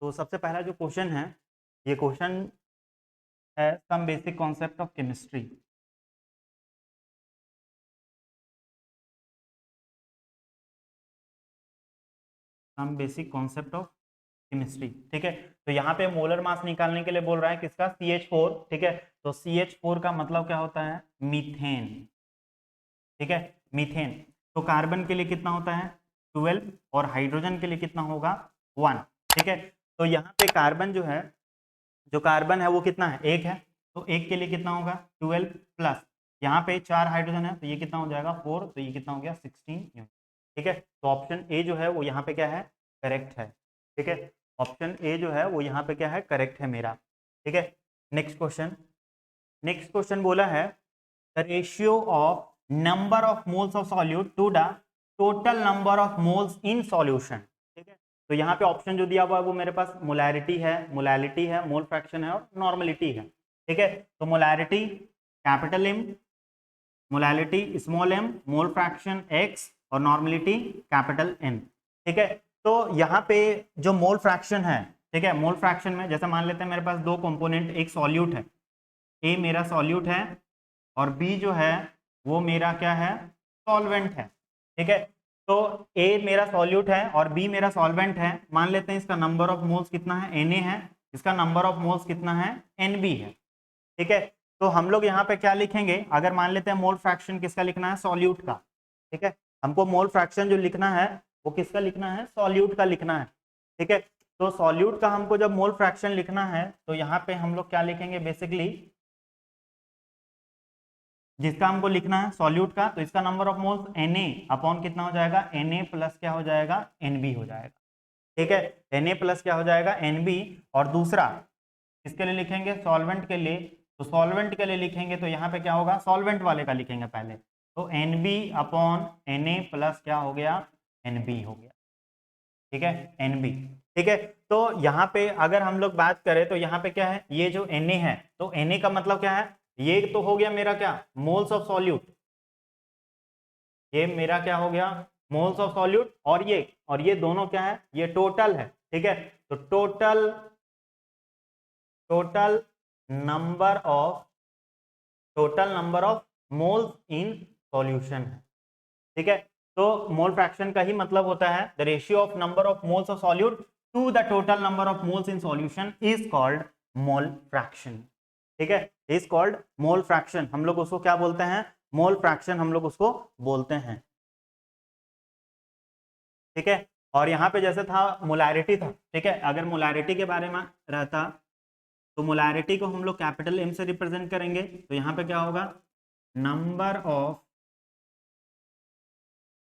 तो सबसे पहला जो क्वेश्चन है, ये क्वेश्चन है some basic concept of chemistry. Some basic concept of chemistry, ठीक है। तो यहाँ पे मोलर मास निकालने के लिए बोल रहा है किसका, CH4, ठीक है। तो CH4 का मतलब क्या होता है, मीथेन, ठीक है, मीथेन। तो कार्बन के लिए कितना होता है 12 और हाइड्रोजन के लिए कितना होगा 1, ठीक है। तो यहाँ पे कार्बन जो है, जो कार्बन है वो कितना है, एक है, तो एक के लिए कितना होगा 12 प्लस यहाँ पे 4 हाइड्रोजन है, तो ये कितना हो जाएगा 4, तो ये कितना हो गया 16 यूनिट, ठीक है। तो ऑप्शन ए जो है वो यहाँ पे क्या है, करेक्ट है, ठीक है। ऑप्शन ए जो है वो यहाँ पे क्या है, करेक्ट है मेरा, ठीक है। नेक्स्ट क्वेश्चन, नेक्स्ट क्वेश्चन बोला है the ratio of number of moles of solute to the total number of moles in solution, ठीक है। तो यहाँ पे ऑप्शन जो दिया हुआ है वो मेरे पास मोलैरिटी है, मोलैलिटी है, मोल फ्रैक्शन है और नॉर्मलिटी है, ठीक है। तो molarity capital M, molality small m, mole fraction x और नॉर्मलिटी कैपिटल एन, ठीक है। तो यहाँ पे जो मोल फ्रैक्शन है, ठीक है, मोल फ्रैक्शन में जैसे मान लेते हैं मेरे पास दो कंपोनेंट, एक सॉल्यूट है, ए मेरा सॉल्यूट है और बी जो है वो मेरा क्या है, सॉल्वेंट है, ठीक है। तो ए मेरा सॉल्यूट है और बी मेरा सॉल्वेंट है। मान लेते हैं इसका नंबर ऑफ मोल्स कितना है, Na है, इसका नंबर ऑफ मोल्स कितना है, Nb है, ठीक है। तो हम लोग यहाँ पे क्या लिखेंगे, अगर मान लेते हैं मोल फ्रैक्शन किसका लिखना है, सॉल्यूट का, ठीक है। हमको मोल फ्रैक्शन जो लिखना है वो किसका लिखना है, सॉल्यूट का लिखना है, ठीक है। तो सॉल्यूट का हमको जब मोल फ्रैक्शन लिखना है तो यहाँ पे हम लोग क्या लिखेंगे, बेसिकली जिसका हमको लिखना है सॉल्यूट का, तो इसका number of moles Na upon कितना हो जाएगा, Na प्लस क्या हो जाएगा, Nb हो जाएगा, ठीक है। Na प्लस क्या हो जाएगा, Nb। और दूसरा किसके लिए लिखेंगे, सॉल्वेंट के लिए, तो सॉल्वेंट के लिए लिखेंगे तो यहाँ पे क्या होगा, सॉल्वेंट वाले का लिखेंगे पहले, तो Nb अपॉन Na प्लस क्या हो गया, Nb हो गया, ठीक है, Nb, ठीक है। तो यहाँ पे अगर हम लोग बात करें तो यहाँ पे क्या है, ये जो Na है, तो Na का मतलब क्या है, ये तो हो गया मेरा क्या, मोल्स ऑफ सॉल्यूट, ये मेरा क्या हो गया, मोल्स ऑफ सॉल्यूट, और ये दोनों क्या है, ये टोटल है, ठीक है। तो total, total number of, total number of moles in solution है, ठीक है। तो मोल फ्रैक्शन का ही मतलब होता है the ratio of number of moles of solute to the total number of moles in solution is called mole fraction, ठीक है, इज कॉल्ड मोल फ्रैक्शन। हम लोग उसको क्या बोलते हैं, मोल फ्रैक्शन हम लोग उसको बोलते हैं, ठीक है। और यहाँ पे जैसे था मोलैरिटी था, ठीक है, अगर मोलैरिटी के बारे में रहता तो मोलैरिटी को हम लोग कैपिटल एम से रिप्रेजेंट करेंगे, तो यहाँ पे क्या होगा, number of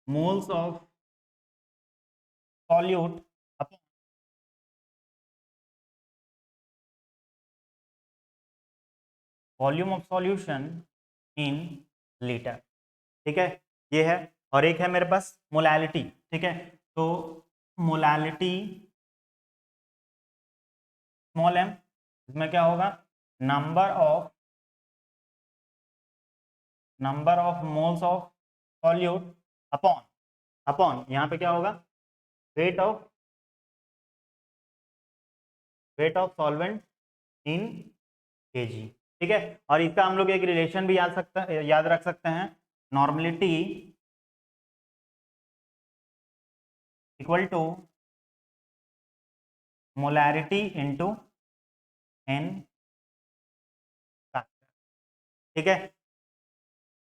moles of solute upon volume of solution in litre, ठीक है, ये है। और एक है मेरे पास मोलैलिटी, ठीक है। तो मोलैलिटी स्मॉल एम, इसमें क्या होगा, number of moles of solute upon, upon यहाँ पे क्या होगा, weight of, weight of solvent in KG, ठीक है। और इसका हम लोग एक रिलेशन भी याद रख सकते हैं, normality equal to molarity into n factor, ठीक है,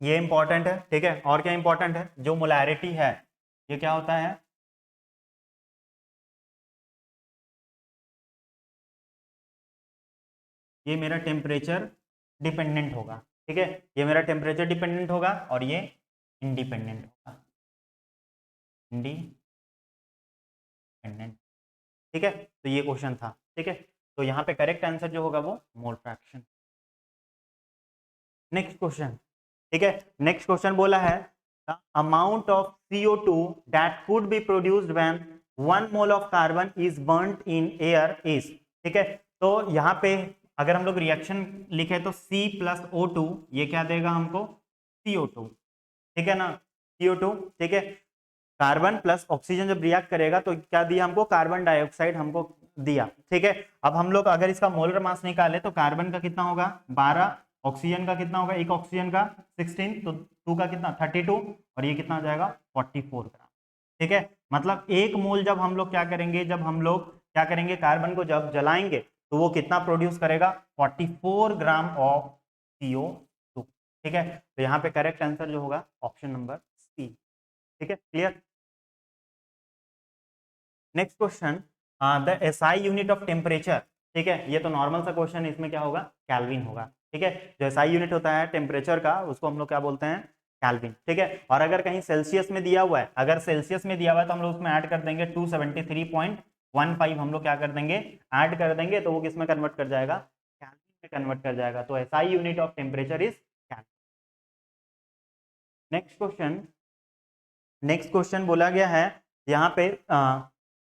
ये इंपॉर्टेंट है, ठीक है। और क्या इंपॉर्टेंट है, जो मोलैरिटी है ये क्या होता है, ये मेरा टेम्परेचर डिपेंडेंट होगा, ठीक है, ये मेरा टेम्परेचर डिपेंडेंट होगा और ये इंडिपेंडेंट होगा, इंडिपेंडेंट, ठीक है। तो ये क्वेश्चन था, ठीक है। तो यहाँ पे करेक्ट आंसर जो होगा वो मोल फ्रैक्शन। नेक्स्ट क्वेश्चन, ठीक है, नेक्स्ट क्वेश्चन बोला है the amount of CO2 that could be produced when 1 mole of carbon is burned in air is, ठीक है। तो यहाँ पे अगर हम लोग रिएक्शन लिखे तो C प्लस O2, ये क्या देगा हमको, CO2, ठीक है ना, CO2, ठीक है। कार्बन प्लस ऑक्सीजन जब रिएक्ट करेगा तो क्या दिया हमको, कार्बन डाइऑक्साइड हमको दिया, ठीक है। अब हम लोग अगर इसका मोलर मास निकाले तो कार्बन का कितना होगा 12, ऑक्सीजन का कितना होगा, एक ऑक्सीजन का 16, तो 2 का कितना 32, और ये कितना हो जाएगा 44 ग्राम, ठीक है। मतलब एक मोल जब हम लोग क्या करेंगे, जब हम लोग क्या करेंगे, कार्बन को जब जलाएंगे तो वो कितना प्रोड्यूस करेगा 44 ग्राम ऑफ CO2, ठीक है। तो यहाँ पे करेक्ट आंसर जो होगा ऑप्शन नंबर सी, ठीक है, clear. Next question, the SI unit of temperature, ठीक है, ये तो नॉर्मल सा क्वेश्चन है, इसमें क्या होगा केल्विन होगा, ठीक है। जो एसआई यूनिट होता है टेम्परेचर का उसको हम लोग क्या बोलते हैं केल्विन, ठीक है। और अगर कहीं सेल्सियस में दिया हुआ है, अगर सेल्सियस में दिया हुआ है तो हम लोग उसमें ऐड कर देंगे 273.15, हम लोग क्या कर देंगे ऐड कर देंगे, तो वो किस में कन्वर्ट कर जाएगा केल्विन में कन्वर्ट कर जाएगा। तो SI unit of temperature is kelvin. Next question, next question बोला गया है यहाँ पे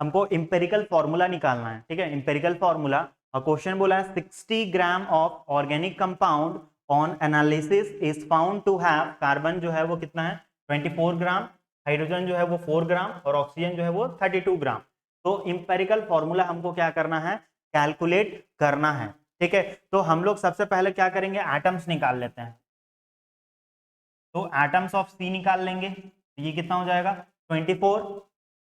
हमको इंपेरिकल फॉर्मूला निकालना है, ठीक है। इंपेरिकल फॉर्मूला, क्वेश्चन बोला है 60 gram of organic compound on analysis is found to have, carbon जो है वो कितना है 24 ग्राम, हाइड्रोजन जो है वो 4 ग्राम, और ऑक्सीजन जो है वो 32 ग्राम। तो इंपेरिकल फॉर्मूला हमको क्या करना है कैलकुलेट करना है, ठीक है। तो हम लोग सबसे पहले क्या करेंगे एटम्स निकाल लेते हैं, तो एटम्स ऑफ सी निकाल लेंगे, ये कितना हो जाएगा 24,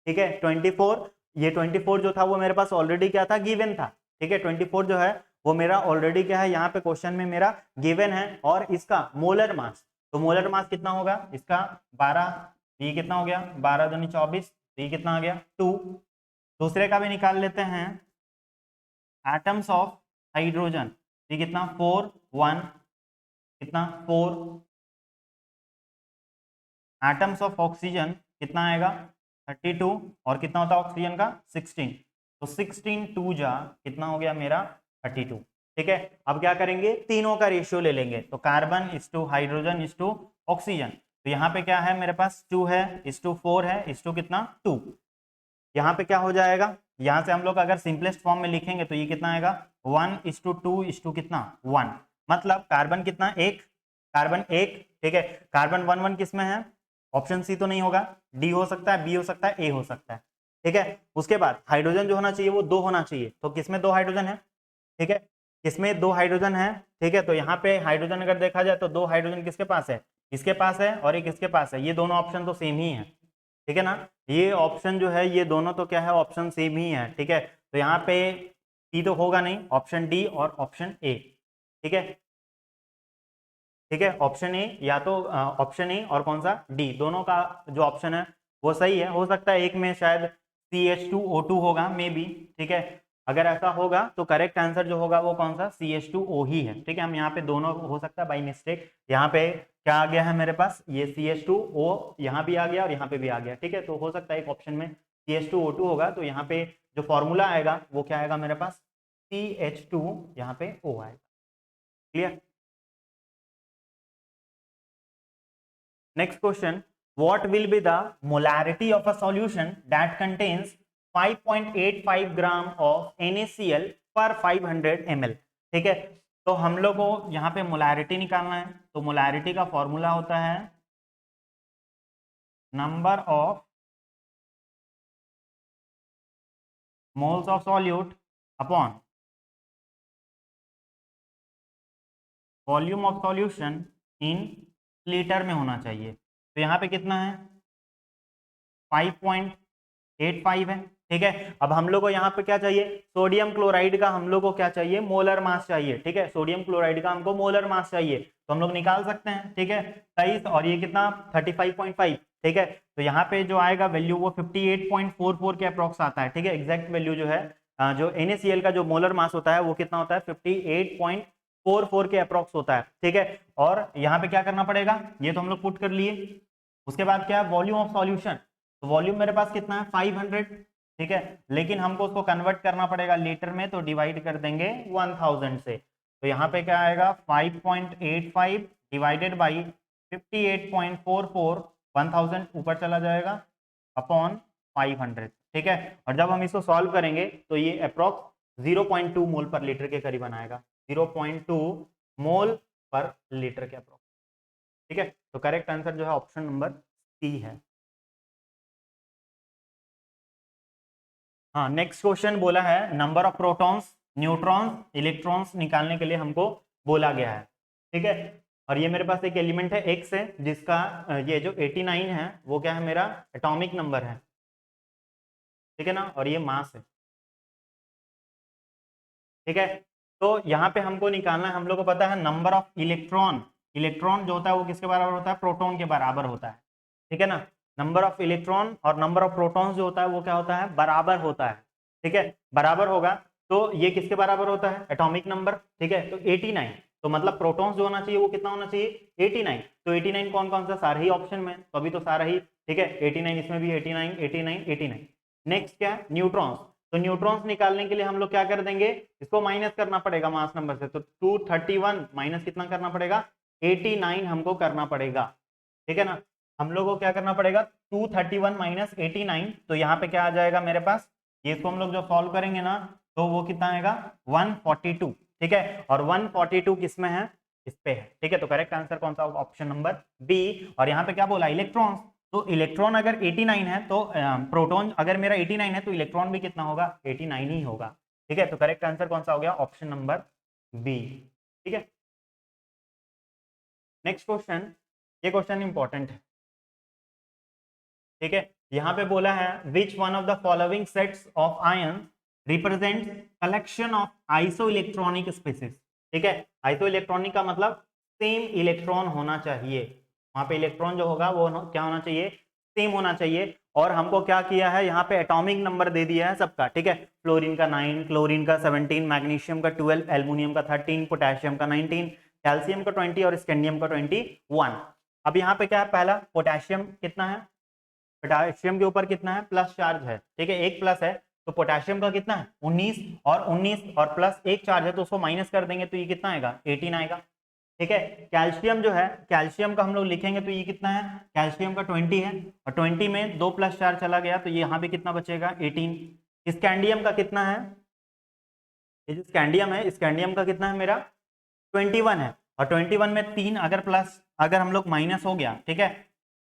ठीक है 24। ये 24 जो था वो मेरे पास ऑलरेडी क्या था गिवन था, ठीक है। 24 जो है वो मेरा ऑलरेडी क्या है यहाँ पे क्वेश्चन में मेरा गिवन है, और इसका मोलर मास, तो मोलर मास कितना होगा इसका 12, ये कितना हो गया 12 दूनी 24, ये कितना आ गया 2। दूसरे का भी निकाल लेते हैं, एटम्स ऑफ हाइड्रोजन, ये कितना 4 1, कितना 4, एटम्स ऑफ ऑक्सीजन कितना आएगा 32, और कितना होता है ऑक्सीजन का 16, तो 16 2 जा कितना हो गया मेरा 32, ठीक है। अब क्या करेंगे तीनों का रेशियो ले लेंगे, तो कार्बन इस टू हाइड्रोजन इस टू ऑक्सीजन, तो यहाँ पे क्या है मेरे पास 2 है इस टू 4 है इस टू कितना 2, यहाँ पे क्या हो जाएगा, यहाँ से हम लोग अगर सिंपलेस्ट फॉर्म में लिखेंगे तो ये कितना आएगा 1 इस टू 2 इस टू कितना 1, मतलब कार्बन कितना एक, कार्बन एक, ठीक है। कार्बन 1 1 किस में है, ऑप्शन सी तो नहीं होगा, डी हो सकता है, बी हो सकता है, ए हो सकता है, ठीक है। उसके बाद हाइड्रोजन जो होना चाहिए वो 2 होना चाहिए, तो किसमें 2 हाइड्रोजन है, ठीक है, किसमें 2 हाइड्रोजन है, ठीक है। तो यहाँ पे हाइड्रोजन अगर देखा जाए तो 2 हाइड्रोजन किसके पास है, इसके पास है और एक इसके पास है, ये दोनों ऑप्शन तो सेम ही है, ठीक है ना। ये ऑप्शन जो है ये दोनों तो क्या है ऑप्शन सेम ही है, ठीक है। तो यहाँ पे सी तो होगा नहीं, ऑप्शन डी और ऑप्शन ए, ठीक है, ठीक है। ऑप्शन ए या तो ऑप्शन ए और कौन सा डी, दोनों का जो ऑप्शन है वो सही है। हो सकता है एक में शायद CH2O2 होगा मे बी, ठीक है। अगर ऐसा होगा तो करेक्ट आंसर जो होगा वो कौन सा CH2O ही है, ठीक है। हम यहाँ पे दोनों हो सकता है बाई मिस्टेक, यहाँ पे क्या आ गया है मेरे पास ये CH2O यहाँ भी आ गया और यहाँ पे भी आ गया, ठीक है। तो हो सकता है एक ऑप्शन में CH2O2 होगा, तो यहाँ पे जो फॉर्मूला आएगा वो क्या आएगा मेरे पास CH2 यहाँ पे O आएगा, clear. Next question, what will be the molarity of a solution that contains 5.85 gram of NaCl per 500 ml, ठीक है। तो हम लोग को यहाँ पे मोलारिटी निकालना है, तो मोलारिटी का फॉर्मूला होता है number of moles of solute upon volume of solution in litre में होना चाहिए। तो यहाँ पे कितना है 5.85 है, ठीक है। अब हम लोग को यहाँ पे क्या चाहिए सोडियम क्लोराइड का, हम लोग को क्या चाहिए मोलर मास चाहिए, ठीक है। सोडियम क्लोराइड का हमको मोलर मास चाहिए, तो हम लोग निकाल सकते हैं, ठीक है 23, और ये कितना 35.5, ठीक है। तो यहाँ पे जो आएगा वैल्यू वो 58.44 के अप्रॉक्स आता है, ठीक है। एग्जैक्ट वैल्यू जो है जो NaCl का जो मोलर मास होता है वो कितना होता है 58.44 के अप्रॉक्स होता है, ठीक है। और यहाँ पे क्या करना पड़ेगा, ये तो हम लोग पुट कर लिए। उसके बाद क्या वॉल्यूम ऑफ सॉल्यूशन, तो वॉल्यूम मेरे पास कितना है 500, ठीक है। लेकिन हमको उसको कन्वर्ट करना पड़ेगा लीटर में, तो डिवाइड कर देंगे 1000 से, तो यहाँ पे क्या आएगा 5.85 डिवाइडेड बाई 58.44, 1000 ऊपर चला जाएगा अपॉन 500, ठीक है। और जब हम इसको सॉल्व करेंगे तो ये अप्रोक्स 0.2 मोल पर लीटर के करीबन आएगा, 0.2 मोल पर लीटर के अप्रोक्स, ठीक है। तो करेक्ट आंसर जो है ऑप्शन नंबर सी है। हाँ, नेक्स्ट क्वेश्चन बोला है number of protons, neutrons, electrons निकालने के लिए हमको बोला गया है। ठीक है, और ये मेरे पास एक एलिमेंट है एक्स है, जिसका ये जो 89 है वो क्या है, मेरा एटॉमिक नंबर है। ठीक है ना, और ये मास है। ठीक है, तो यहाँ पे हमको निकालना है, हम लोग को पता है नंबर ऑफ इलेक्ट्रॉन, इलेक्ट्रॉन जो होता है वो किसके बराबर होता है, प्रोटॉन के बराबर होता है। ठीक है ना, नंबर ऑफ इलेक्ट्रॉन और नंबर ऑफ प्रोटॉन्स जो होता है वो क्या होता है, बराबर होता है। ठीक है, बराबर होगा तो ये किसके बराबर होता है, एटॉमिक नंबर। ठीक है, तो 89, तो मतलब प्रोटॉन्स जो होना चाहिए वो कितना होना चाहिए, 89। तो 89 कौन कौन सा, सारा ही ऑप्शन में, तो अभी तो सारा ही। ठीक है, 89 इसमें भी 89 89 89। नेक्स्ट क्या है, न्यूट्रॉन्स। तो न्यूट्रॉन्स निकालने के लिए हम लोग क्या कर देंगे, इसको माइनस करना पड़ेगा मास नंबर से। तो 231 माइनस कितना करना पड़ेगा, 89 हमको करना पड़ेगा। ठीक है ना, हम लोग को क्या करना पड़ेगा, 231 माइनस 89, तो यहाँ पे क्या आ जाएगा मेरे पास, ये इसको हम लोग जो सॉल्व करेंगे ना तो वो कितना आएगा, 142। ठीक है, और 142 किस में है, इस पे है। ठीक है, तो करेक्ट आंसर कौन सा होगा, ऑप्शन नंबर बी। और यहाँ पे क्या बोला, इलेक्ट्रॉन्स, तो इलेक्ट्रॉन अगर 89 है तो प्रोटॉन अगर मेरा 89 है तो इलेक्ट्रॉन भी कितना होगा, 89 ही होगा। ठीक है, तो करेक्ट आंसर कौन सा हो गया, ऑप्शन नंबर बी। ठीक है, नेक्स्ट क्वेश्चन, ये क्वेश्चन इंपॉर्टेंट है। ठीक है, यहां पे बोला है which one of the following sets of ion represent collection of isoelectronic species. ठीक है, आइसो इलेक्ट्रॉनिक का मतलब सेम इलेक्ट्रॉन होना चाहिए, वहां पे इलेक्ट्रॉन जो होगा वो क्या होना चाहिए, सेम होना चाहिए। और हमको क्या किया है, यहाँ पे एटॉमिक नंबर दे दिया है सबका। ठीक है, फ्लोरीन का 9, क्लोरीन का 17, मैग्नीशियम का 12, एल्युमिनियम का 13, पोटेशियम का 19, कैल्शियम का 20 और स्कैंडियम का 21। अब यहाँ पे क्या है, पहला पोटेशियम कितना है, पोटेशियम के ऊपर कितना है, प्लस चार्ज है। ठीक है, एक प्लस है, तो पोटेशियम का कितना है 19, और 19 और प्लस एक चार्ज है तो उसको माइनस कर देंगे तो ये कितना आएगा, 18 आएगा। ठीक है, कैल्शियम जो है, कैल्शियम का हम लोग लिखेंगे तो ये कितना है, कैल्शियम का 20 है, और 20 में 2 प्लस चार्ज चला गया तो ये यहाँ पे कितना बचेगा, 18। स्कैंडियम का कितना है, ये जो स्कैंडियम है, स्कैंडियम का कितना है मेरा 21 है, और 21 में 3 अगर प्लस अगर हम लोग माइनस हो गया, ठीक है,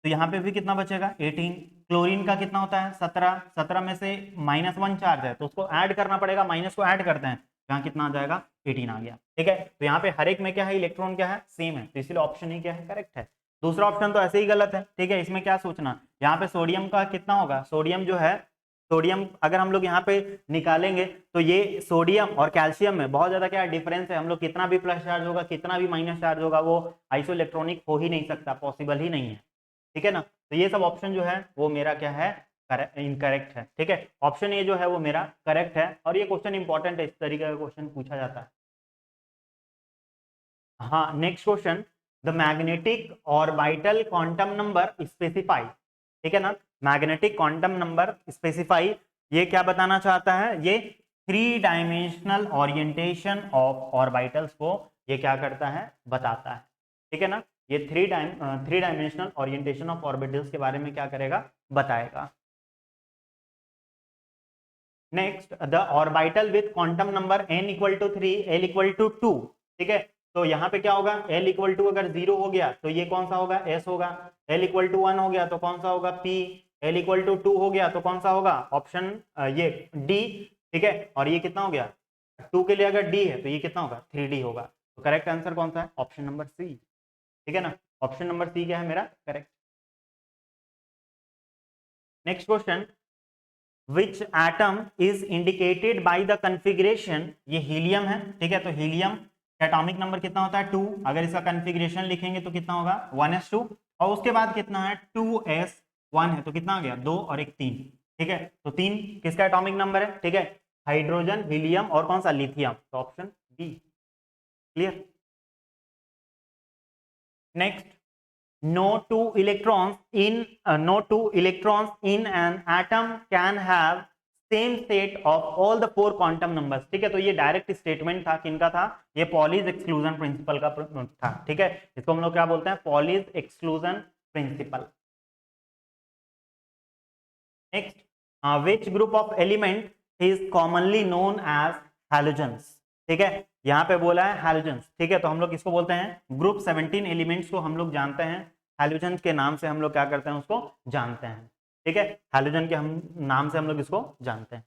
तो यहाँ पे भी कितना बचेगा 18। क्लोरीन का कितना होता है 17, 17 में से -1 चार्ज है तो उसको ऐड करना पड़ेगा, माइनस को ऐड करते हैं, यहाँ कितना आ जाएगा 18 आ गया। ठीक है, तो यहाँ पे हर एक में क्या है, इलेक्ट्रॉन क्या है, सेम है, तो इसलिए ऑप्शन ही क्या है, करेक्ट है। दूसरा ऑप्शन तो ऐसे ही गलत है। ठीक है, इसमें क्या सोचना, यहाँ पे सोडियम का कितना होगा, सोडियम जो है, सोडियम अगर हम लोग यहाँ पे निकालेंगे तो ये सोडियम और कैल्शियम में बहुत ज्यादा क्या डिफरेंस है, हम लोग कितना भी प्लस चार्ज होगा कितना भी माइनस चार्ज होगा वो आइसो इलेक्ट्रॉनिक हो ही नहीं सकता, पॉसिबल ही नहीं है। ठीक है ना, तो ये सब ऑप्शन जो है वो मेरा क्या है, इनकरेक्ट है। ठीक है, ऑप्शन ए जो है वो मेरा करेक्ट है, और ये क्वेश्चन इंपॉर्टेंट है, इस तरीके का क्वेश्चन पूछा जाता है। हाँ, next question, the magnetic orbital quantum number specify. ठीक है ना, मैग्नेटिक क्वांटम नंबर स्पेसिफाई, ये क्या बताना चाहता है, ये 3 डायमेंशनल ओरिएंटेशन ऑफ ऑर्बिटल्स को ये क्या करता है, बताता है। ठीक है ना, ये 3 डायमेंशनल ओरिएंटेशन ऑफ ऑर्बिटल्स के बारे में क्या करेगा, बताएगा। Next, the orbital with quantum number n equal to 3 l equal to 2। ठीक है, तो यहाँ पे क्या होगा, l इक्वल टू अगर 0 हो गया तो ये कौन सा होगा, s होगा, l इक्वल टू 1 हो गया तो कौन सा होगा, p, l इक्वल टू 2 हो गया तो कौन सा होगा, ऑप्शन ये d। ठीक है, और ये कितना हो गया, 2 के लिए अगर d है तो ये कितना होगा, 3d होगा। तो करेक्ट आंसर कौन सा है, ऑप्शन नंबर सी। ठीक है ना, ऑप्शन नंबर सी क्या है मेरा correct. Next question, which atom is indicated by the configuration, ये हीलियम है। ठीक है, तो हीलियम एटॉमिक नंबर कितना होता है 2, अगर इसका कन्फिग्रेशन लिखेंगे तो कितना होगा 1s2, और उसके बाद कितना है 2s1 है तो कितना आ गया 2 और एक 3। ठीक है, तो 3 किसका एटॉमिक नंबर है, ठीक है, हाइड्रोजन, हीलियम और कौन सा लिथियम, तो option B. Clear. Next, no two electrons in an atom can have same set of all the 4 quantum numbers। ठीक है, तो ये डायरेक्ट स्टेटमेंट था, किनका था, ये पॉलीज एक्सक्लूजन प्रिंसिपल का था। ठीक है, इसको हम लोग क्या बोलते हैं, Pauli's exclusion principle. Next, which group of element is commonly known as halogens। ठीक है, यहाँ पे बोला है halogens। ठीक है, तो हम लोग किसको बोलते हैं, ग्रुप 17 एलिमेंट्स को हम लोग जानते हैं हैलोजन के नाम से, हम लोग क्या करते हैं उसको जानते हैं। ठीक है, हैलोजन के हम नाम से हम लोग इसको जानते हैं।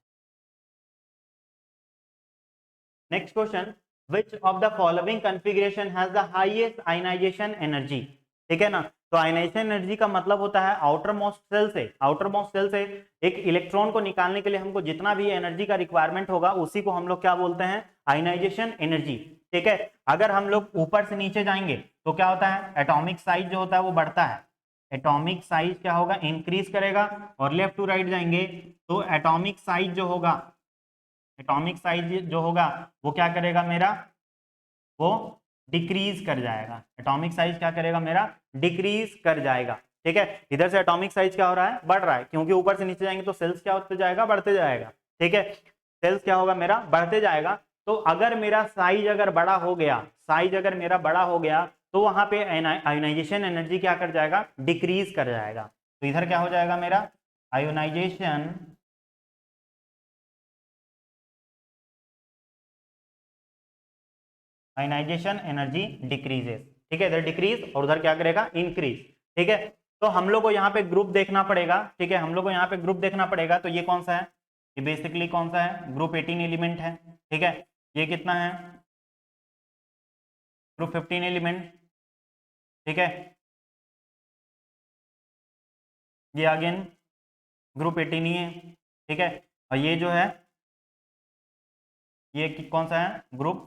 Next question, which of the following configuration has the highest ionisation energy. ठीक है ना, तो आयनाइजेशन एनर्जी का मतलब होता है आउटर मोस्ट सेल से एक इलेक्ट्रॉन को निकालने के लिए हमको जितना भी एनर्जी का रिक्वायरमेंट होगा उसी को हम लोग क्या बोलते हैं, आयनाइजेशन एनर्जी। ठीक है, अगर हम लोग ऊपर से नीचे जाएंगे तो क्या होता है, एटॉमिक साइज जो होता है वो बढ़ता है, एटॉमिक साइज क्या होगा, इंक्रीज करेगा, और लेफ्ट टू राइट जाएंगे तो एटॉमिक साइज जो होगा, एटॉमिक साइज जो होगा वो क्या करेगा मेरा, वो डिक्रीज कर जाएगा। एटॉमिक साइज क्या करेगा मेरा, डिक्रीज कर जाएगा। ठीक है, इधर से एटॉमिक साइज क्या हो रहा है, बढ़ रहा है, क्योंकि ऊपर से नीचे जाएंगे तो सेल्स क्या होते जाएगा, बढ़ते जाएगा। ठीक है, सेल्स क्या होगा मेरा, बढ़ते जाएगा। तो अगर मेरा साइज अगर बड़ा हो गया, साइज अगर मेरा बड़ा हो गया तो वहां पे आयोनाइजेशन एनर्जी क्या कर जाएगा, डिक्रीज कर जाएगा। तो इधर क्या हो जाएगा मेरा, आयोनाइजेशन आयनाइजेशन एनर्जी डिक्रीजेस। ठीक है, इधर डिक्रीज और उधर क्या करेगा, इंक्रीज। ठीक है, तो हम लोग को यहाँ पे ग्रुप देखना पड़ेगा। ठीक है, हम लोग को यहाँ पे ग्रुप देखना पड़ेगा, तो ये कौन सा है, ये बेसिकली कौन सा है, ग्रुप 18 एलिमेंट है। ठीक है, ये कितना है, ग्रुप 15 एलिमेंट। ठीक है, ये अगेन ग्रुप 18 ही है। ठीक है, और ये जो है ये कौन सा है, ग्रुप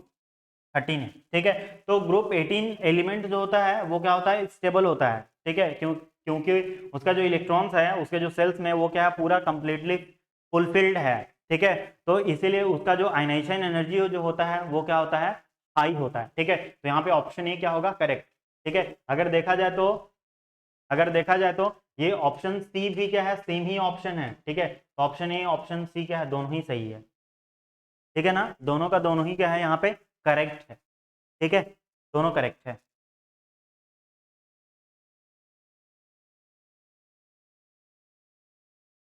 13 है। ठीक है, तो ग्रुप 18 एलिमेंट जो होता है वो क्या होता है, स्टेबल होता है। ठीक है, क्योंकि उसका जो इलेक्ट्रॉन्स है उसके जो सेल्स में वो क्या है, पूरा कंप्लीटली फुलफिल्ड है। ठीक है, तो इसीलिए उसका जो आयनाइजेशन एनर्जी जो होता है वो क्या होता है, हाई होता है। ठीक है, तो यहाँ पे ऑप्शन ए क्या होगा, करेक्ट। ठीक है, अगर देखा जाए तो ये ऑप्शन सी भी क्या है, सेम ही ऑप्शन है। ठीक है, तो ऑप्शन ए ऑप्शन सी क्या है, दोनों ही सही है। ठीक है ना, दोनों का दोनों ही क्या है यहाँ पे, करेक्ट है। ठीक है, दोनों करेक्ट है।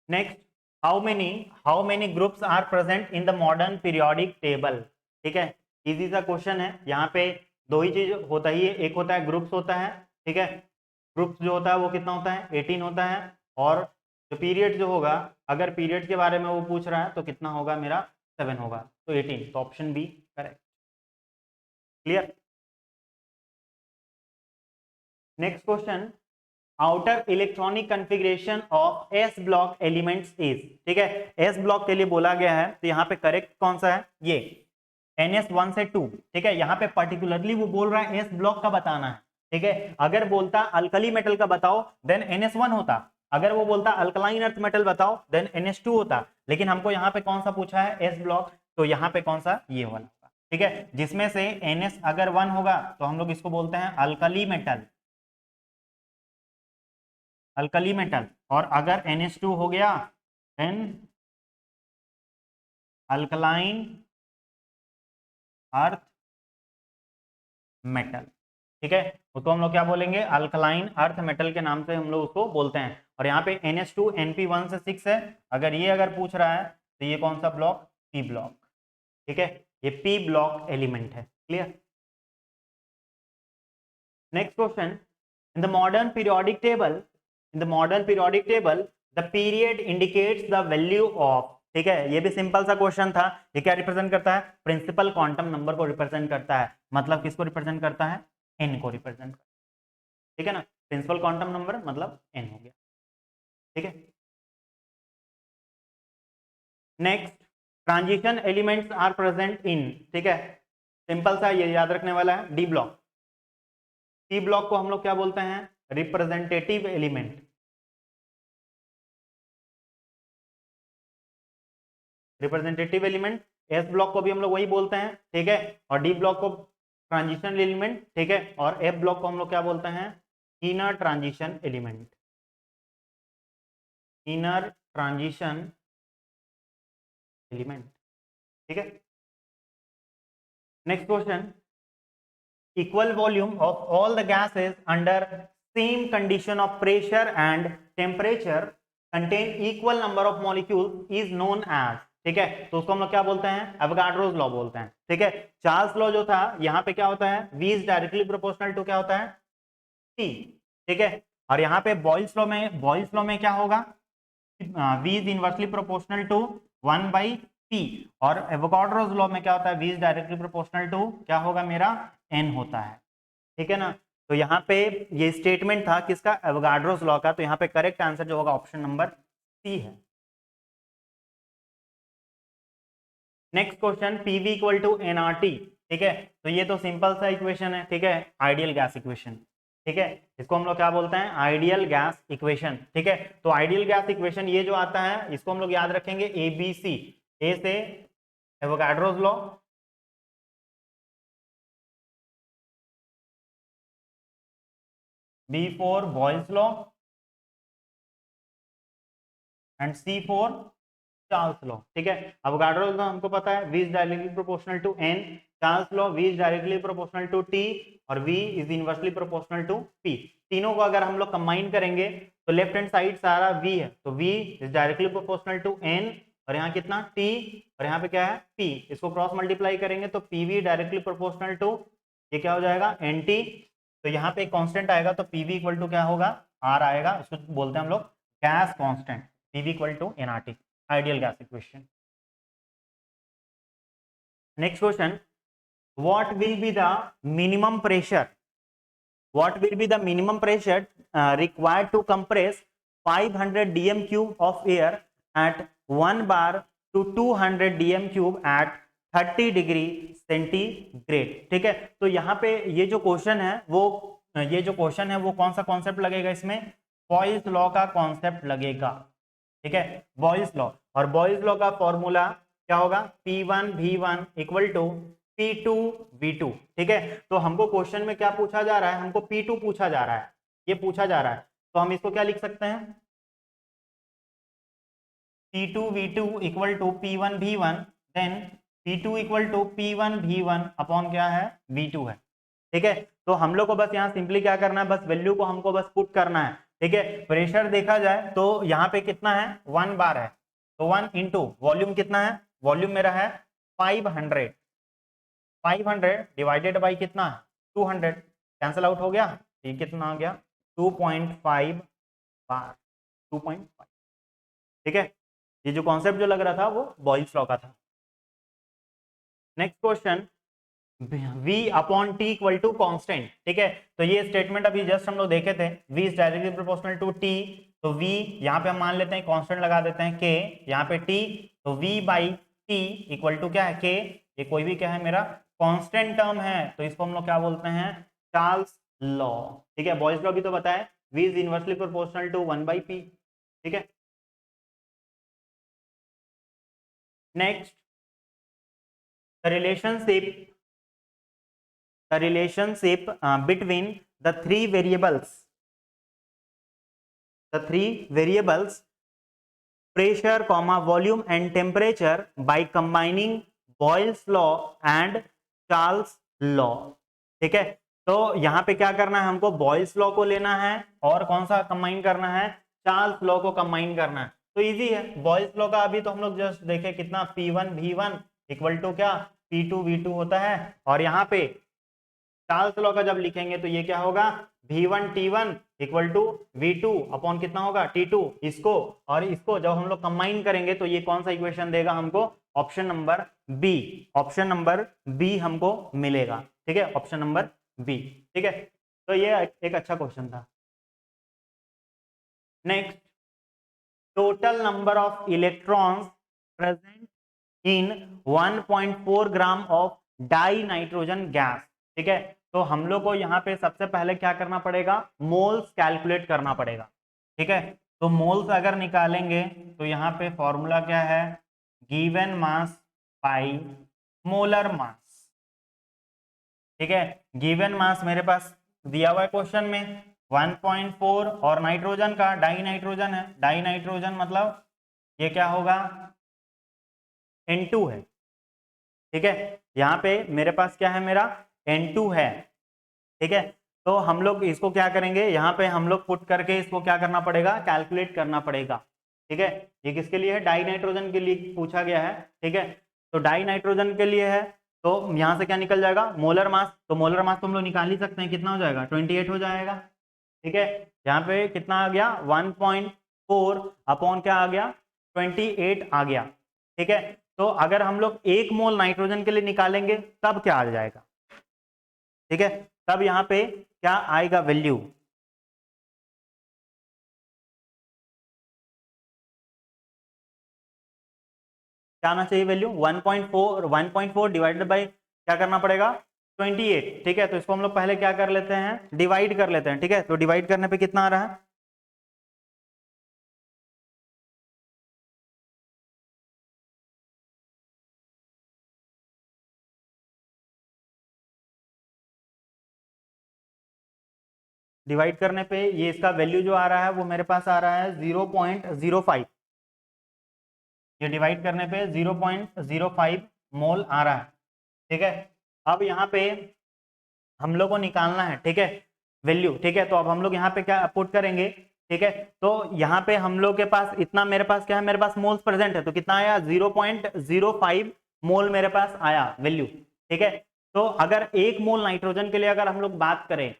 Next, how many groups are present in the modern periodic table. ठीक है, इजी सा क्वेश्चन है। यहाँ पे दो ही चीज होता ही है, एक होता है ग्रुप्स होता है। ठीक है, ग्रुप्स जो होता है वो कितना होता है, 18 होता है। और जो पीरियड जो होगा, अगर पीरियड के बारे में वो पूछ रहा है तो कितना होगा मेरा, 7 होगा, तो 18, तो option B correct. Clear. Next question, outer electronic configuration of S block elements is. ठीक है, एस ब्लॉक के लिए बोला गया है, तो यहाँ पे करेक्ट कौन सा है, ये NS1 से 2। ठीक है, यहाँ पे पर्टिकुलरली वो बोल रहा है एस ब्लॉक का बताना है। ठीक है, अगर बोलता अल्कली मेटल का बताओ देन NS1 होता, अगर वो बोलता अल्कलाइन अर्थ मेटल बताओ देन NS2 होता, लेकिन हमको यहाँ पे कौन सा पूछा है, एस ब्लॉक, तो यहाँ पे कौन सा, ये वाला होगा। ठीक है, जिसमें से NS अगर 1 होगा तो हम लोग इसको बोलते हैं अल्कली मेटल, अल्कली मेटल, और अगर NH2 हो गया देन अल्कलाइन अर्थ मेटल। ठीक है, उसको हम लोग क्या बोलेंगे, अल्कलाइन अर्थ मेटल के नाम से हम लोग उसको बोलते हैं। और यहाँ पे NH2 NP1 से 6 है, अगर ये अगर पूछ रहा है तो ये कौन सा ब्लॉक, P ब्लॉक। ठीक है, ये P ब्लॉक एलिमेंट है। Clear. Next question, in the modern periodic table, the period indicates the value of. ठीक है, ये भी सिंपल सा क्वेश्चन था। ये क्या रिप्रेजेंट करता है, प्रिंसिपल क्वांटम नंबर को रिप्रेजेंट करता है। मतलब किसको रिप्रेजेंट करता है, n को रिप्रेजेंट करता है। ठीक है ना, प्रिंसिपल क्वांटम नंबर मतलब n हो गया। ठीक है, next, transition elements are present in. ठीक है, सिंपल सा ये याद रखने वाला है, डी ब्लॉक। सी ब्लॉक को हम लोग क्या बोलते हैं, representative element, representative element. S block को भी हम लोग वही बोलते हैं। ठीक है, और डी ब्लॉक को ट्रांजिशन एलिमेंट। ठीक है, और एफ ब्लॉक को हम लोग क्या बोलते हैं, inner transition element, inner transition element. ठीक है, next question, equal volume of all the gases under same condition of pressure and temperature contain equal number of molecules is known as। ठीक है, तो उसको हम लोग क्या बोलते हैं, एवोगाड्रोस लॉ बोलते हैं। ठीक है, चार्ल्स लॉ जो था यहाँ पे क्या होता है, V is directly proportional to क्या होता है, T। ठीक है, और यहाँ पे बॉयल्स लॉ में क्या होगा, V is inversely proportional to 1/T P। और एवोगाड्रोस लॉ में क्या होता है, V is directly proportional to क्या होगा मेरा N होता है, ठीक है ना। तो यहाँ पे ये स्टेटमेंट था किसका, एवोगाड्रोस लॉ का। तो यहाँ पे करेक्ट आंसर जो होगा ऑप्शन नंबर सी है। Next question, PV equal to nRT, ठीक है। तो ये तो सिंपल सा इक्वेशन है, ठीक है, आइडियल गैस इक्वेशन, ठीक है। इसको हम लोग क्या बोलते हैं, आइडियल गैस इक्वेशन, ठीक है। तो आइडियल गैस इक्वेशन ये जो आता है इसको हम लोग याद रखेंगे ABC। ए से Avogadro's law, B for Boyle's law and C for Charles law, ठीक है। एवोगाड्रो लॉ हमको पता है, V is directly proportional to N। Charles law, V is directly proportional to T और V is inversely proportional to P। तीनों को अगर हम लोग कंबाइन करेंगे तो लेफ्ट हैंड साइड सारा V है, तो V is directly proportional to N और यहाँ कितना T और यहाँ पे क्या है P। इसको क्रॉस मल्टीप्लाई करेंगे तो PV डायरेक्टली प्रोपोर्शनल टू ये क्या हो जाएगा NT। तो यहाँ पे कांस्टेंट आएगा तो PV इक्वल टू क्या होगा R आएगा, इसको बोलते हैं हम लोग gas constant, PV equal to nRT, ideal gas equation. Next question, what will be the minimum pressure, what will be the minimum pressure required to compress 500 dm cube of air at 1 bar to 200 dm cube at 30 degree centigrade, ठीक है। तो यहाँ पे ये जो question है वो कौन सा कॉन्सेप्ट लगेगा इसमें, बॉयल्स लॉ का कॉन्सेप्ट लगेगा, ठीक है, बॉयल्स लॉ। और बॉयल्स लॉ का फॉर्मूला क्या होगा, P1 V1 equal to P2 V2, ठीक है। तो हमको क्वेश्चन में क्या पूछा जा रहा है, हमको P2 पूछा जा रहा है, ये पूछा जा रहा है। तो हम इसको क्या लिख सकते हैं, P2 V2 equal to P1 V1, then P2 equal to P1 V1 upon क्या है V2 है, ठीक है। तो हम लोग को बस यहाँ सिंपली क्या करना है, बस वैल्यू को हमको बस पुट करना है, ठीक है। प्रेशर देखा जाए तो यहाँ पे कितना है 1 बार है, तो 1 इंटू वॉल्यूम कितना है, वॉल्यूम मेरा है 500, 500 डिवाइडेड बाई कितना है 200, कैंसिल आउट हो गया, ये कितना आ गया 2.5 बार, 2.5, ठीक है। ये जो कॉन्सेप्ट जो लग रहा था वो बॉयल्स लॉ का था। Next question, V upon T equal to constant, ठीक है। तो ये स्टेटमेंट अभी जस्ट हम लोग देखे थे, V is directly proportional to T। तो V यहाँ पे हम मान लेते हैं कांस्टेंट लगा देते हैं K, यहाँ पे T, तो V by T equal to क्या है K। ये कोई भी क्या है मेरा कांस्टेंट टर्म है, तो इसको हम लोग क्या बोलते हैं चार्ल्स लॉ, ठीक है। बॉयल्स लॉ भी तो बताए, V is inversely proportional to 1 by P, ठीक है। Next, the relationship between the three variables pressure comma volume and temperature by combining Boyle's law and Charles law, ठीक है। तो यहाँ पे क्या करना है, हमको बॉयल्स लॉ को लेना है और कौन सा कंबाइन करना है, चार्ल्स लॉ को कंबाइन करना है। तो इजी है, बॉयल्स लॉ का अभी तो हम लोग जस्ट देखे कितना P1 V1 इक्वल टू क्या P2 V2 होता है, और यहाँ पे चार्ल्स लॉ का जब लिखेंगे तो ये क्या होगा V1 T1 equal to V2 upon कितना होगा T2, इसको और इसको जब हम लोग कंबाइन करेंगे तो ये कौन सा इक्वेशन देगा हमको, option number B, option number B हमको मिलेगा, ठीक है, ऑप्शन नंबर बी, ठीक है। तो ये एक अच्छा क्वेश्चन था। Next, total number of electrons present in 1.4 gram of die nitrogen gas, ठीक है। तो हम लोग को यहाँ पे सबसे पहले क्या करना पड़ेगा, मोल्स कैलकुलेट करना पड़ेगा, ठीक है। तो मोल्स अगर निकालेंगे तो यहाँ पे फॉर्मूला क्या है, given mass by molar mass, ठीक है। गिवन मास मेरे पास दिया हुआ है क्वेश्चन में 1.4 और नाइट्रोजन का डाई नाइट्रोजन है, डाई नाइट्रोजन मतलब ये क्या होगा N2 है, ठीक है। यहाँ पे मेरे पास क्या है मेरा N2 है, ठीक है। तो हम लोग इसको क्या करेंगे, यहाँ पे हम लोग पुट करके इसको क्या करना पड़ेगा, कैलकुलेट करना पड़ेगा, ठीक है। ये किसके लिए है, डाई नाइट्रोजन के लिए पूछा गया है, ठीक है। तो डाई नाइट्रोजन के लिए है, तो यहाँ से क्या निकल जाएगा मोलर मास, तो मोलर मास तो हम लोग निकाल ही सकते हैं, कितना हो जाएगा 28 हो जाएगा, ठीक है। यहाँ पे कितना आ गया 1.4 अपॉन क्या आ गया 28 आ गया, ठीक है। तो अगर हम लोग 1 मोल नाइट्रोजन के लिए निकालेंगे तब क्या आ जाएगा, ठीक है, तब यहाँ पे क्या आएगा वैल्यू, क्या आना चाहिए वैल्यू 1.4 डिवाइडेड बाई क्या करना पड़ेगा 28, ठीक है। तो इसको हम लोग पहले क्या कर लेते हैं, डिवाइड कर लेते हैं, ठीक है। तो डिवाइड करने पे कितना आ रहा है, डिवाइड करने पे ये इसका वैल्यू जो आ रहा है वो मेरे पास आ रहा है 0.05, ये डिवाइड करने पे 0.05 मोल आ रहा है, ठीक है। अब यहाँ पे हम लोग को निकालना है, ठीक है, वैल्यू, ठीक है। तो अब हम लोग यहाँ पे क्या पुट करेंगे, ठीक है। तो यहाँ पे हम लोग के पास इतना, मेरे पास क्या है, मेरे पास मोल्स प्रेजेंट है, तो कितना आया 0.05 मोल मेरे पास आया वैल्यू, ठीक है। तो अगर 1 मोल नाइट्रोजन के लिए अगर हम लोग बात करें,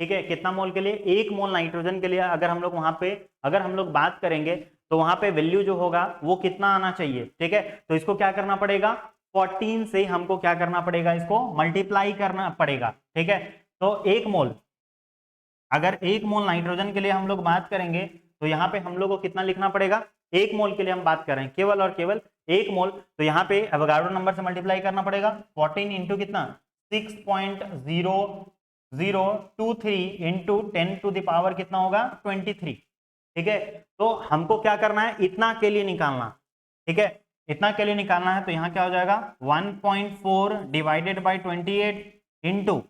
ठीक है, कितना मोल के लिए, 1 मोल नाइट्रोजन के लिए अगर हम लोग वहां पे अगर हम लोग बात करेंगे तो वहां पे वैल्यू जो होगा वो कितना आना चाहिए, ठीक है। तो इसको क्या करना पड़ेगा, 14 से हमको क्या करना पड़ेगा, इसको मल्टीप्लाई करना पड़ेगा, ठीक है। तो 1 मोल, अगर 1 मोल नाइट्रोजन के लिए हम लोग बात करेंगे तो यहाँ पे हम लोग को कितना लिखना पड़ेगा, 1 मोल के लिए हम बात करें केवल और केवल 1 मोल, तो यहाँ पे एवोगाड्रो नंबर से मल्टीप्लाई करना पड़ेगा, 14 इंटू कितना 6.0023 इंटू 10 टू द पावर कितना होगा 23, ठीक है। तो हमको क्या करना है, इतना के लिए निकालना, ठीक है, इतना के लिए निकालना है। तो यहाँ क्या हो जाएगा 1.4 डिवाइडेड बाई 28 इंटू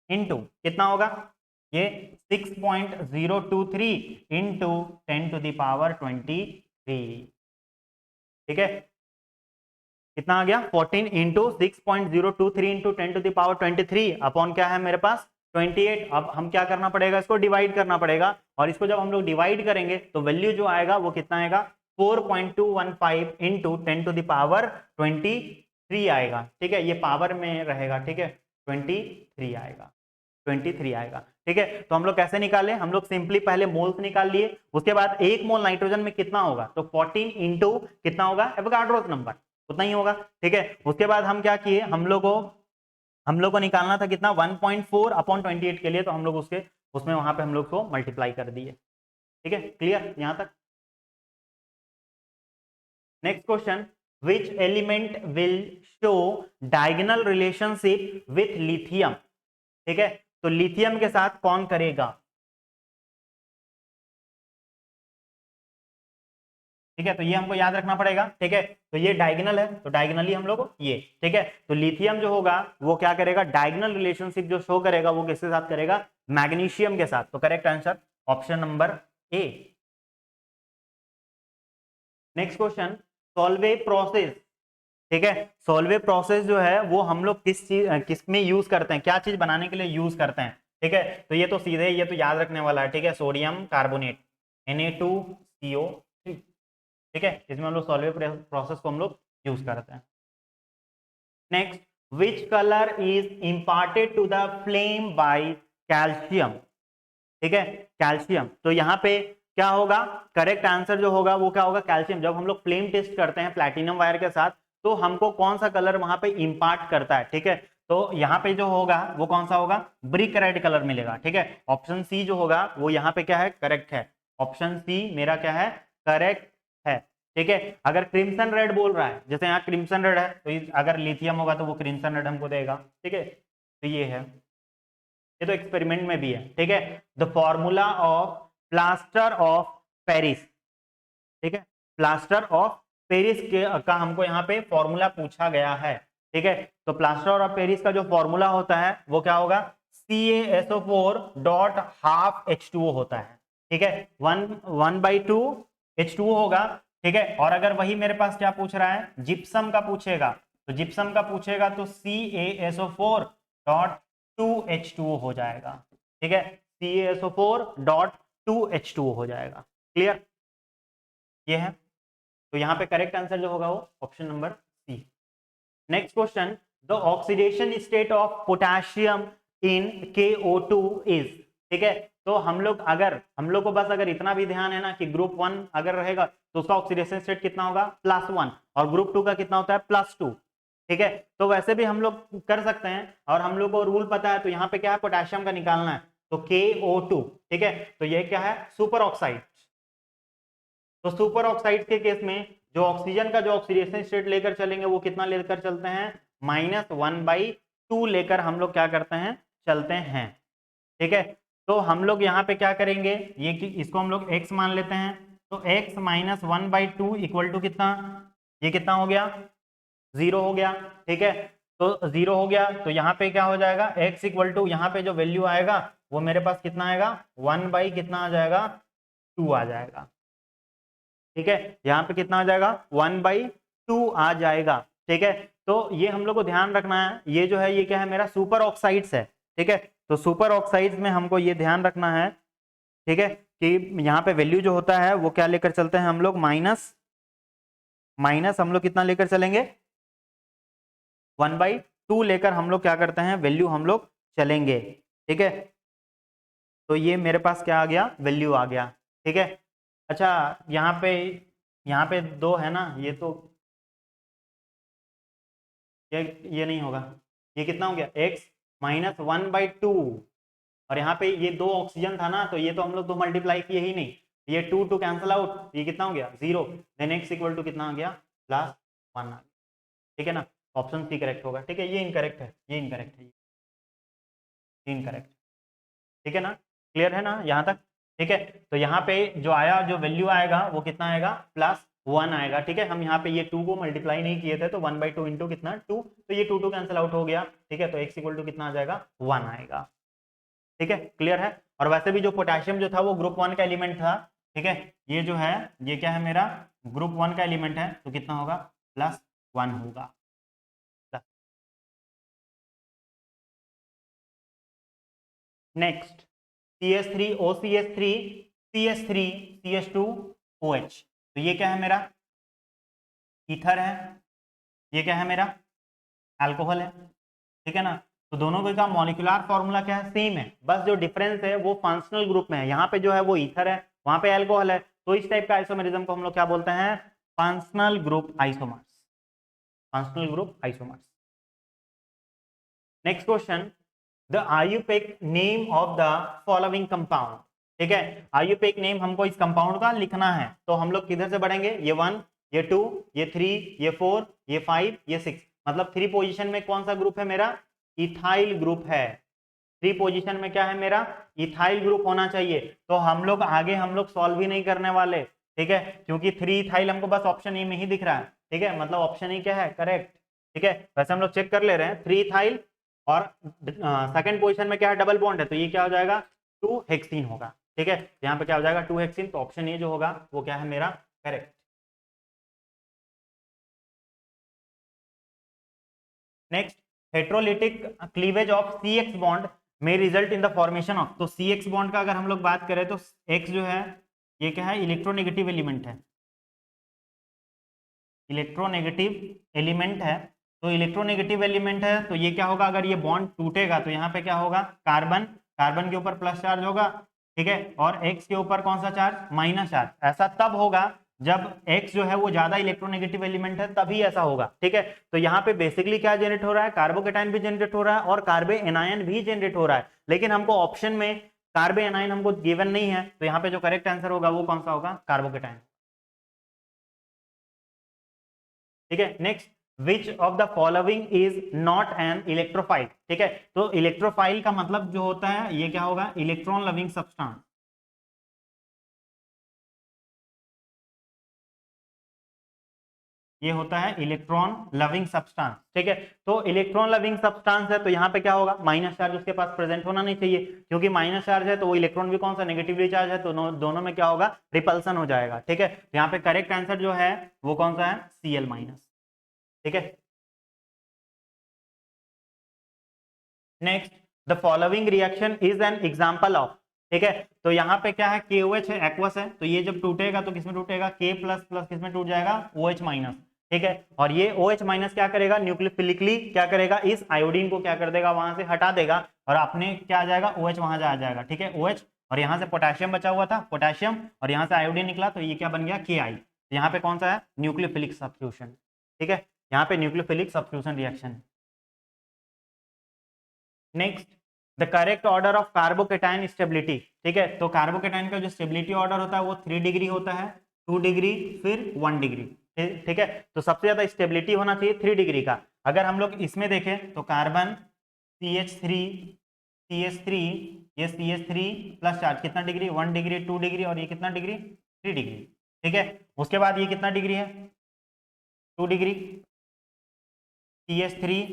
इंटू कितना होगा ये 6.023 इंटू 10 टू द पावर 23, ठीक है। कितना आ गया 14 into 6.023 into 10 to the power 23 upon क्या है मेरे पास 28। अब हम क्या करना पड़ेगा, इसको डिवाइड करना पड़ेगा, और इसको जब हम लोग डिवाइड करेंगे तो वैल्यू जो आएगा वो कितना आएगा 4.215 इंटू 10 टू द पावर 23 आएगा, ठीक है। ये पावर में रहेगा, ठीक है, 23 आएगा, 23 आएगा, ठीक है। तो हम लोग कैसे निकाले, हम लोग सिंपली पहले मोल्स निकाल लिए, उसके बाद 1 मोल नाइट्रोजन में कितना होगा, तो 14 इंटू कितना होगा एवोगाड्रोस नंबर, उतना ही होगा, ठीक है। उसके बाद हम क्या किए, हम लोग को निकालना था कितना 1.4 अपॉन 28 के लिए, तो हम लोग उसमें वहां पे हम लोग को मल्टीप्लाई कर दिए, ठीक है, क्लियर यहां तक। Next question, which element will show diagonal relationship with lithium, ठीक है। तो लिथियम के साथ कौन करेगा, ठीक है। तो ये हमको याद रखना पड़ेगा, ठीक है। तो ये डायगोनल है, तो डायगोनली हम लोग ये, ठीक है। तो लिथियम जो होगा वो क्या करेगा, डायगोनल रिलेशनशिप जो शो करेगा वो किसके साथ करेगा, मैग्नीशियम के साथ। तो correct answer option number A. Next question, Solvay process, ठीक है। सॉल्वे प्रोसेस जो है वो हम लोग किस में यूज करते हैं, क्या चीज बनाने के लिए यूज करते हैं, ठीक है। तो ये तो सीधे ये तो याद रखने वाला है, ठीक है, सोडियम कार्बोनेट Na2CO3, ठीक है, इसमें हम लोग सॉल्वे प्रोसेस को हम लोग यूज करते हैं। Next, which colour is imparted to the flame by calcium, ठीक है, कैल्शियम। तो यहाँ पे क्या होगा, करेक्ट आंसर जो होगा वो क्या होगा, कैल्शियम। जब हम लोग फ्लेम टेस्ट करते हैं प्लैटिनम वायर के साथ तो हमको कौन सा कलर वहां पे इंपार्ट करता है, ठीक है। तो यहाँ पे जो होगा वो कौन सा होगा, ब्रिक रेड कलर मिलेगा, ठीक है। ऑप्शन सी जो होगा वो यहाँ पे क्या है, करेक्ट है, ऑप्शन सी मेरा क्या है, करेक्ट है, ठीक है। अगर क्रिम्सन रेड बोल रहा है, जैसे यहाँ क्रिम्सन रेड है, तो अगर लिथियम होगा तो वो क्रिम्सन रेड हमको देगा, ठीक है। तो ये है, ये तो एक्सपेरिमेंट में भी है, ठीक है। The formula of plaster of Paris, ठीक है, प्लास्टर ऑफ पेरिस का हमको यहाँ पे फॉर्मूला पूछा गया है, ठीक है। तो प्लास्टर ऑफ पेरिस का जो फॉर्मूला होता है वो क्या होगा, CaSO4 डॉट हाफ H2O होता है, ठीक है, 1/2 H2O होगा, ठीक है। और अगर वही मेरे पास क्या पूछ रहा है, जिप्सम का पूछेगा, तो जिप्सम का पूछेगा तो CaSO4 डॉट 2H2O हो जाएगा, ठीक है, CaSO4 डॉट 2H2O हो जाएगा, क्लियर ये है। तो यहाँ पे करेक्ट आंसर जो होगा वो option number C. Next question, the oxidation state of potassium in KO2 is, ठीक है। तो हम लोग को बस अगर इतना भी ध्यान है ना कि ग्रुप 1 अगर रहेगा तो उसका ऑक्सीडेशन स्टेट कितना होगा +1 और ग्रुप 2 का कितना होता है +2। ठीक है, तो वैसे भी हम लोग कर सकते हैं और हम लोग को रूल पता है। तो यहाँ पे क्या है, पोटेशियम का निकालना है तो KO2। ठीक है, तो ये क्या है, सुपर ऑक्साइड। तो सुपर ऑक्साइड के केस में जो ऑक्सीजन का जो ऑक्सीडेशन स्टेट लेकर चलेंगे वो कितना लेकर चलते हैं, -1/2 लेकर हम लोग क्या करते हैं, चलते हैं। ठीक है, तो हम लोग यहाँ पे क्या करेंगे, ये कि इसको हम लोग x मान लेते हैं। तो x - 1/2 इक्वल टू कितना, ये कितना हो गया, 0 हो गया। ठीक है, तो 0 हो गया तो यहाँ पे क्या हो जाएगा, x इक्वल टू यहाँ पे जो वैल्यू आएगा वो मेरे पास कितना आएगा, 1 कितना आ जाएगा, 2 आ जाएगा। ठीक है, यहाँ पे कितना आ जाएगा, 1/2 आ जाएगा। ठीक है, तो ये हम लोग को ध्यान रखना है, ये जो है ये क्या है, मेरा सुपर ऑक्साइड्स है। ठीक है, तो सुपर ऑक्साइड्स में हमको ये ध्यान रखना है, ठीक है, कि यहाँ पे वैल्यू जो होता है वो क्या लेकर चलते हैं हम लोग, माइनस हम लोग कितना लेकर चलेंगे, 1/2 लेकर हम लोग क्या करते हैं, वैल्यू हम लोग चलेंगे। ठीक है, तो ये मेरे पास क्या आ गया, वैल्यू आ गया। ठीक है, अच्छा यहाँ पे 2 है ना, ये तो ये नहीं होगा, ये कितना हो गया, x - 1/2 और यहाँ पे ये 2 ऑक्सीजन था ना, तो ये तो हम लोग तो मल्टीप्लाई किए ही नहीं, ये 2 कैंसिल आउट, ये कितना हो गया, 0। देन x इक्वल टू कितना आ गया, +1 आ गया। ठीक है ना, ऑप्शन सी करेक्ट होगा। ठीक है, ये इनकरेक्ट है, ये इनकरेक्ट है, ये इनकरेक्ट। ठीक है ना, क्लियर है ना यहाँ तक। ठीक है, तो यहाँ पे जो आया, जो वैल्यू आएगा वो कितना आएगा, +1 आएगा। ठीक है, हम यहाँ पे ये 2 को मल्टीप्लाई नहीं किए थे तो 1/2 इंटू कितना 2, तो ये 2 कैंसिल आउट हो गया। ठीक है, तो x इक्वल टू कितना आ जाएगा, 1 आएगा। ठीक है, क्लियर है। और वैसे भी जो पोटेशियम जो था वो ग्रुप 1 का एलिमेंट था। ठीक है, ये जो है ये क्या है, मेरा ग्रुप 1 का एलिमेंट है, तो कितना होगा, +1 होगा। नेक्स्ट CH3OCH3 CH3 CH2OH, तो ये क्या है, मेरा ईथर है, ये क्या है, मेरा अल्कोहल है। ठीक है ना, तो दोनों का मॉलिक्यूलर फॉर्मूला क्या है, सेम है, बस जो डिफरेंस है वो फंक्शनल ग्रुप में है। यहाँ पे जो है वो ईथर है, वहां पे अल्कोहल है, तो इस टाइप का आइसोमेरिज्म को हम लोग क्या बोलते हैं, functional group isomers, functional group isomers. Next question, the IUPAC name of the following compound. ठीक है, आयुपेक नेम हमको इस कंपाउंड का लिखना है, तो हम लोग किधर से बढ़ेंगे, ये 1, ये 2, ये 3, ये 4, ये 5, ये 6, मतलब 3 पोजीशन में कौन सा ग्रुप है, मेरा इथाइल ग्रुप है। 3 पोजीशन में क्या है, मेरा इथाइल ग्रुप होना चाहिए। तो हम लोग आगे हम लोग सॉल्व ही नहीं करने वाले, ठीक है, क्योंकि 3 इथाइल हमको बस ऑप्शन ए में ही दिख रहा है। ठीक है, मतलब ऑप्शन ए क्या है, करेक्ट। ठीक है, वैसे हम लोग चेक कर ले रहे हैं, 3 इथाइल और सेकंड पोजीशन में क्या है, डबल बॉन्ड है, तो ये क्या हो जाएगा, 2 हेक्सीन होगा। ठीक है, यहाँ पे क्या हो जाएगा, 2 हेक्सीन, तो ऑप्शन ए जो होगा वो क्या है, मेरा correct. Next, heterolytic cleavage of CX bond में result in the formation of, तो CX बॉन्ड का अगर हम लोग बात करें तो X जो है ये क्या है, इलेक्ट्रोनेगेटिव एलिमेंट है, इलेक्ट्रोनेगेटिव एलिमेंट है। तो इलेक्ट्रोनेगेटिव एलिमेंट है तो ये क्या होगा, अगर ये बॉन्ड टूटेगा तो यहाँ पे क्या होगा, कार्बन, कार्बन के ऊपर प्लस चार्ज होगा। ठीक है, और X के ऊपर कौन सा चार्ज, माइनस चार्ज। ऐसा तब होगा जब X जो है वो ज्यादा इलेक्ट्रोनेगेटिव एलिमेंट है, तभी ऐसा होगा। ठीक है, तो यहाँ पे बेसिकली क्या जनरेट हो रहा है, कार्बोकेटाइन भी जनरेट हो रहा है और कार्बे एनायन भी जनरेट हो रहा है, लेकिन हमको ऑप्शन में कार्बे एनायन हमको गिवन नहीं है, तो यहाँ पे जो करेक्ट आंसर होगा वो कौन सा होगा, कार्बोकेटाइन। ठीक है, next, which of the following is not an electrophile. ठीक है, तो इलेक्ट्रोफाइल का मतलब जो होता है ये क्या होगा, इलेक्ट्रॉन लविंग सब्सटेंस। ये होता है इलेक्ट्रॉन लविंग सब्सटेंस। ठीक है, तो इलेक्ट्रॉन लविंग सब्सटेंस है तो यहाँ पे क्या होगा, माइनस चार्ज उसके पास प्रेजेंट होना नहीं चाहिए, क्योंकि माइनस चार्ज है तो वो इलेक्ट्रॉन भी कौन सा, नेगेटिवली चार्ज है, तो दोनों में क्या होगा, रिपल्सन हो जाएगा। ठीक है, तो यहाँ पे करेक्ट आंसर जो है वो कौन सा है, Cl-। ठीक है, next, the following reaction is an example of. ठीक है, तो यहाँ पे क्या है, KOH है, एक्वस है, तो ये जब टूटेगा तो किसमें टूटेगा, K प्लस प्लस किसमें टूट जाएगा, OH माइनस। ठीक है, और ये OH माइनस क्या करेगा, न्यूक्लियोफिलिकली क्या करेगा, इस आयोडीन को क्या कर देगा, वहां से हटा देगा और अपने क्या आ जाएगा, OH वहां जा जाएगा। ठीक है, OH और यहाँ से पोटेशियम बचा हुआ था, पोटेशियम, और यहाँ से आयोडीन निकला, तो ये क्या बन गया, Ki। यहाँ पे कौन सा है, न्यूक्लियोफिलिक सब्स्टिट्यूशन, ठीक है, यहाँ पे nucleophilic substitution reaction. Next, the correct order of carbocation stability, ठीक है, तो कार्बोकेटाइन का जो स्टेबिलिटी ऑर्डर होता है वो 3 डिग्री होता है, 2 डिग्री, फिर 1 डिग्री, ठीक है। तो सबसे ज्यादा स्टेबिलिटी होना चाहिए 3 डिग्री का। अगर हम लोग इसमें देखें तो कार्बन CH3 CH3, ये CH3 प्लस चार्ज कितना डिग्री, 1 डिग्री, 2 डिग्री, और ये कितना डिग्री, 3 डिग्री, ठीक है। उसके बाद ये कितना डिग्री है, 2 डिग्री, CH3,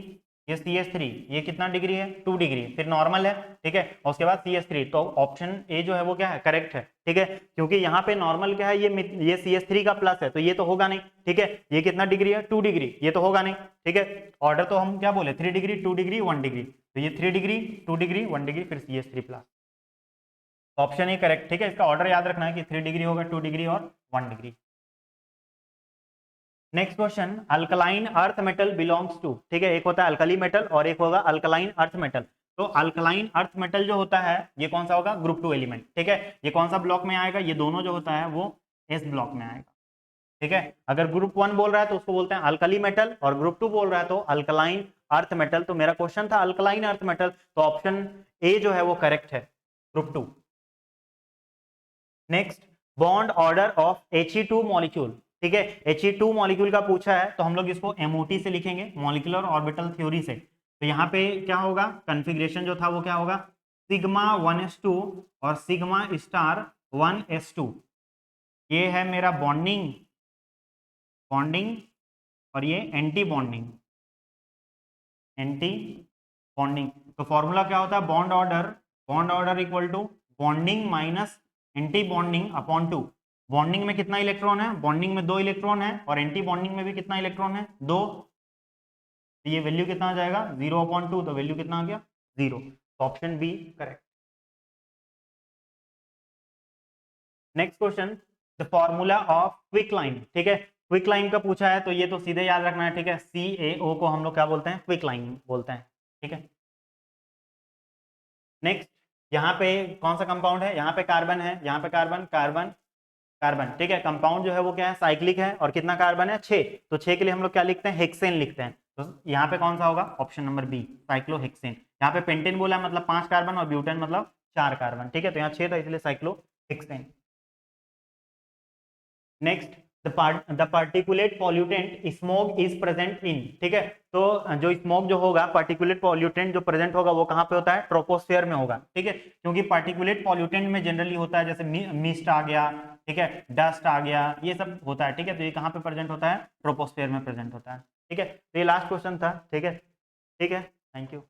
ये CH3, ये कितना डिग्री है, 2 डिग्री, फिर नॉर्मल है, ठीक है। और उसके बाद CH3, तो ऑप्शन ए जो है वो क्या है, करेक्ट है, ठीक है, क्योंकि यहाँ पे नॉर्मल क्या है, ये CH3 का प्लस है, तो ये तो होगा नहीं, ठीक है। ये कितना डिग्री है, 2 डिग्री, ये तो होगा नहीं, ठीक है। ऑर्डर तो हम क्या बोले, 3 डिग्री, 2 डिग्री, 1 डिग्री, तो ये 3 डिग्री, 2 डिग्री, 1 डिग्री, फिर CH3 plus, option A correct, ठीक है। इसका ऑर्डर याद रखना है कि 3 डिग्री होगा, 2 डिग्री और 1 degree. Next question, alkaline earth metal belongs to, ठीक है, एक होता है अल्कली मेटल और एक होगा अल्कलाइन अर्थ मेटल। तो अल्कलाइन अर्थ मेटल जो होता है ये कौन सा होगा, ग्रुप 2 एलिमेंट, ठीक है। ये कौन सा ब्लॉक में आएगा, ये दोनों जो होता है वो एस ब्लॉक में आएगा, ठीक है। अगर ग्रुप 1 बोल रहा है तो उसको बोलते हैं अल्कली मेटल, और ग्रुप 2 बोल रहा है तो अल्कलाइन अर्थ मेटल। तो मेरा क्वेश्चन था अल्कलाइन अर्थ मेटल, तो ऑप्शन ए जो है वो करेक्ट है, group 2। Next, bond order of He2 molecule, ठीक है, He2 मॉलिक्यूल का पूछा है, तो हम लोग इसको MOT से लिखेंगे, मॉलिक्यूलर ऑर्बिटल थ्योरी से। तो यहाँ पे क्या होगा, कन्फिग्रेशन जो था वो क्या होगा, सिग्मा 1s2 और सिग्मा स्टार 1s2, ये है मेरा बॉन्डिंग, बॉन्डिंग, और ये एंटी बॉन्डिंग, एंटी बॉन्डिंग। तो फॉर्मूला क्या होता है, bond order equal to bonding minus antibonding upon 2। Bonding में कितना इलेक्ट्रॉन है, बॉन्डिंग में 2 इलेक्ट्रॉन है, और एंटी बॉन्डिंग में भी कितना इलेक्ट्रॉन है, 2। तो ये वैल्यू कितना आ जाएगा, 0/2, तो वैल्यू कितना आ गया, 0। तो option B correct. Next question, the formula of quicklime, ठीक है, क्विकलाइन का पूछा है, तो ये तो सीधे याद रखना है, ठीक है। CaO को हम लोग क्या बोलते हैं, क्विकलाइन बोलते हैं, ठीक है। नेक्स्ट, यहाँ पे कौन सा कंपाउंड है, यहाँ पे कार्बन है, यहाँ पे कार्बन, कार्बन, कार्बन, ठीक है। कंपाउंड जो है वो क्या है, साइक्लिक है, और कितना कार्बन है, 6। तो 6 के लिए हम लोग क्या लिखते हैं, हेक्सेन लिखते हैं। तो यहाँ पे कौन सा होगा, ऑप्शन नंबर बी, साइक्लोहेक्सेन। यहाँ पे पेंटेन बोला मतलब 5 कार्बन, और ब्यूटेन मतलब 4 कार्बन, ठीक है। तो यहाँ 6 था इसलिए cyclohexane. Next, the particulate pollutant smoke is present in, ठीक है। तो जो स्मोक जो होगा, पार्टिकुलेट पॉल्यूटेंट जो प्रेजेंट होगा वो कहाँ पे होता है, ट्रोपोस्फेयर में होगा, ठीक है। क्योंकि पार्टिकुलेट पॉल्यूटेंट में जनरली होता है जैसे मिस्ट आ गया, ठीक है, डस्ट आ गया, ये सब होता है, ठीक है। तो ये कहाँ पे प्रेजेंट होता है, ट्रोपोस्फेयर में प्रेजेंट होता है, ठीक है। तो ये लास्ट क्वेश्चन था, ठीक है, ठीक है, थैंक यू।